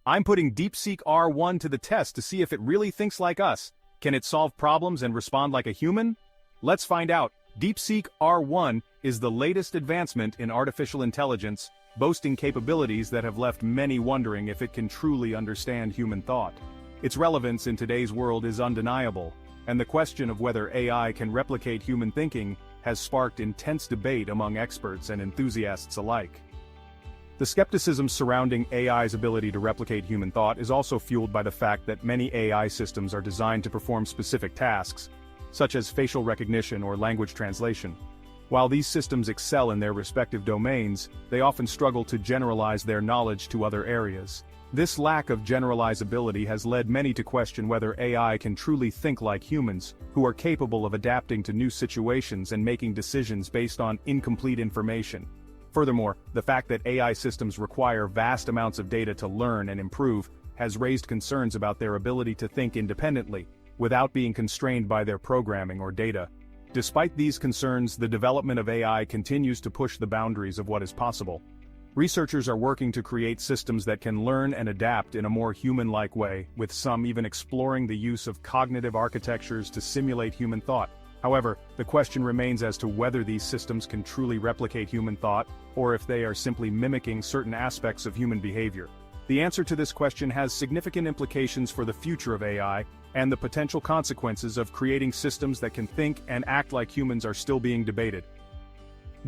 I'm putting DeepSeek R1 to the test to see if it really thinks like us. Can it solve problems and respond like a human? Let's find out. DeepSeek R1 is the latest advancement in artificial intelligence, boasting capabilities that have left many wondering if it can truly understand human thought. Its relevance in today's world is undeniable, and the question of whether AI can replicate human thinking has sparked intense debate among experts and enthusiasts alike. The skepticism surrounding AI's ability to replicate human thought is also fueled by the fact that many AI systems are designed to perform specific tasks, such as facial recognition or language translation. While these systems excel in their respective domains, they often struggle to generalize their knowledge to other areas. This lack of generalizability has led many to question whether AI can truly think like humans, who are capable of adapting to new situations and making decisions based on incomplete information. Furthermore, the fact that AI systems require vast amounts of data to learn and improve has raised concerns about their ability to think independently, without being constrained by their programming or data. Despite these concerns, the development of AI continues to push the boundaries of what is possible. Researchers are working to create systems that can learn and adapt in a more human-like way, with some even exploring the use of cognitive architectures to simulate human thought. However, the question remains as to whether these systems can truly replicate human thought, or if they are simply mimicking certain aspects of human behavior. The answer to this question has significant implications for the future of AI, and the potential consequences of creating systems that can think and act like humans are still being debated.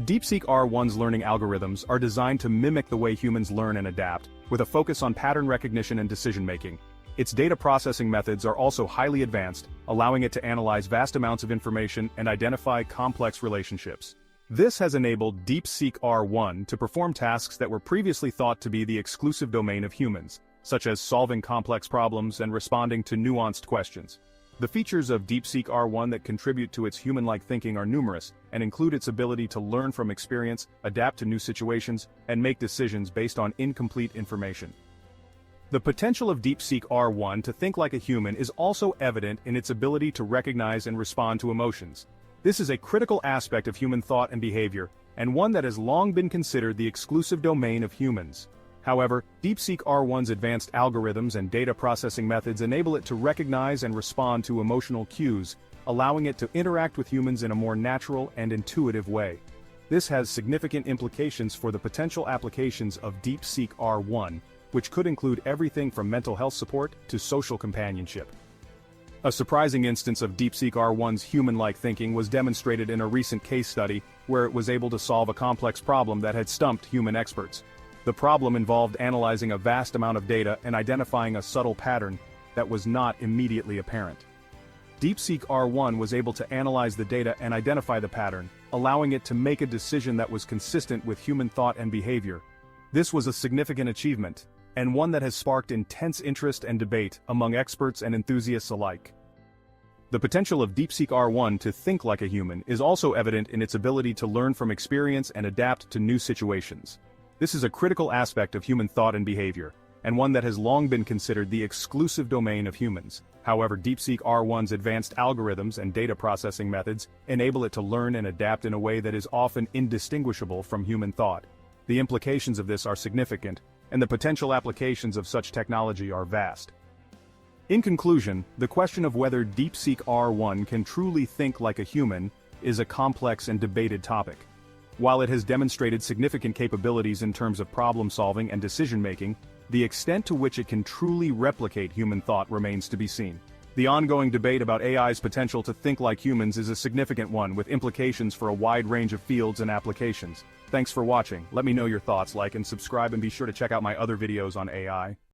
DeepSeek R1's learning algorithms are designed to mimic the way humans learn and adapt, with a focus on pattern recognition and decision-making. Its data processing methods are also highly advanced, allowing it to analyze vast amounts of information and identify complex relationships. This has enabled DeepSeek R1 to perform tasks that were previously thought to be the exclusive domain of humans, such as solving complex problems and responding to nuanced questions. The features of DeepSeek R1 that contribute to its human-like thinking are numerous, and include its ability to learn from experience, adapt to new situations, and make decisions based on incomplete information. The potential of DeepSeek R1 to think like a human is also evident in its ability to recognize and respond to emotions. This is a critical aspect of human thought and behavior, and one that has long been considered the exclusive domain of humans. However, DeepSeek R1's advanced algorithms and data processing methods enable it to recognize and respond to emotional cues, allowing it to interact with humans in a more natural and intuitive way. This has significant implications for the potential applications of DeepSeek R1, which could include everything from mental health support to social companionship. A surprising instance of DeepSeek R1's human-like thinking was demonstrated in a recent case study where it was able to solve a complex problem that had stumped human experts. The problem involved analyzing a vast amount of data and identifying a subtle pattern that was not immediately apparent. DeepSeek R1 was able to analyze the data and identify the pattern, allowing it to make a decision that was consistent with human thought and behavior. This was a significant achievement, and one that has sparked intense interest and debate among experts and enthusiasts alike. The potential of DeepSeek R1 to think like a human is also evident in its ability to learn from experience and adapt to new situations. This is a critical aspect of human thought and behavior, and one that has long been considered the exclusive domain of humans. However, DeepSeek R1's advanced algorithms and data processing methods enable it to learn and adapt in a way that is often indistinguishable from human thought. The implications of this are significant, and the potential applications of such technology are vast. In conclusion, the question of whether DeepSeek R1 can truly think like a human is a complex and debated topic. While it has demonstrated significant capabilities in terms of problem-solving and decision-making, the extent to which it can truly replicate human thought remains to be seen. The ongoing debate about AI's potential to think like humans is a significant one, with implications for a wide range of fields and applications. Thanks for watching. Let me know your thoughts, like and subscribe, and be sure to check out my other videos on AI.